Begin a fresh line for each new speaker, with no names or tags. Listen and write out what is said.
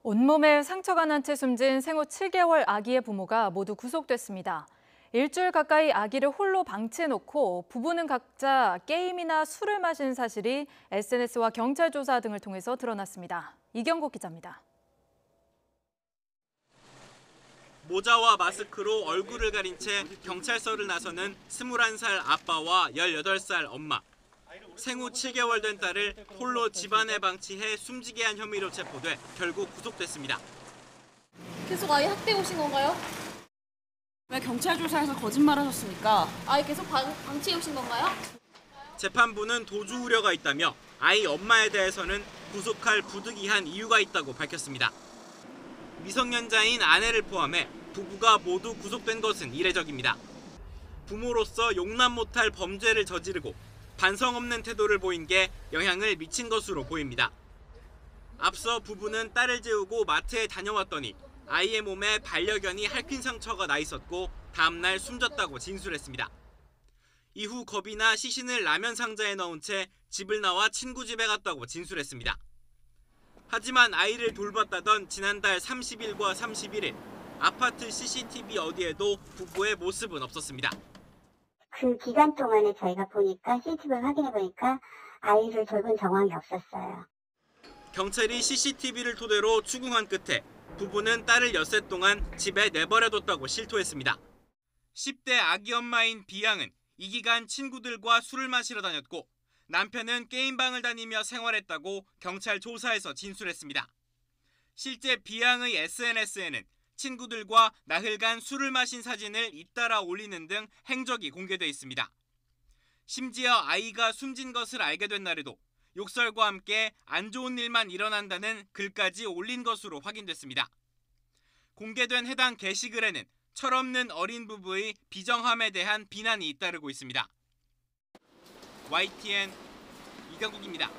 온몸에 상처가 난 채 숨진 생후 7개월 아기의 부모가 모두 구속됐습니다. 일주일 가까이 아기를 홀로 방치해놓고 부부는 각자 게임이나 술을 마신 사실이 SNS와 경찰 조사 등을 통해서 드러났습니다. 이경국 기자입니다.
모자와 마스크로 얼굴을 가린 채 경찰서를 나서는 21살 아빠와 18살 엄마. 생후 7개월 된 딸을 홀로 집안에 방치해 숨지게 한 혐의로 체포돼 결국 구속됐습니다.
계속 아이 학대해 오신 건가요?
왜 경찰 조사에서 거짓말하셨습니까?
아이 계속 방치해 오신 건가요?
재판부는 도주 우려가 있다며 아이 엄마에 대해서는 구속할 부득이한 이유가 있다고 밝혔습니다. 미성년자인 아내를 포함해 부부가 모두 구속된 것은 이례적입니다. 부모로서 용납 못할 범죄를 저지르고 반성 없는 태도를 보인 게 영향을 미친 것으로 보입니다. 앞서 부부는 딸을 재우고 마트에 다녀왔더니 아이의 몸에 반려견이 핥힌 상처가 나 있었고 다음 날 숨졌다고 진술했습니다. 이후 겁이 나 시신을 라면 상자에 넣은 채 집을 나와 친구 집에 갔다고 진술했습니다. 하지만 아이를 돌봤다던 지난달 30일과 31일 아파트 CCTV 어디에도 부부의 모습은 없었습니다.
그 기간 동안에 저희가 보니까 CCTV를 확인해 보니까 아이를 돌본 정황이 없었어요.
경찰이 CCTV를 토대로 추궁한 끝에 부부는 딸을 엿새 동안 집에 내버려뒀다고 실토했습니다. 10대 아기 엄마인 비양은 이 기간 친구들과 술을 마시러 다녔고 남편은 게임방을 다니며 생활했다고 경찰 조사에서 진술했습니다. 실제 비양의 SNS에는 친구들과 나흘간 술을 마신 사진을 잇따라 올리는 등 행적이 공개돼 있습니다. 심지어 아이가 숨진 것을 알게 된 날에도 욕설과 함께 안 좋은 일만 일어난다는 글까지 올린 것으로 확인됐습니다. 공개된 해당 게시글에는 철없는 어린 부부의 비정함에 대한 비난이 잇따르고 있습니다. YTN 이경국입니다.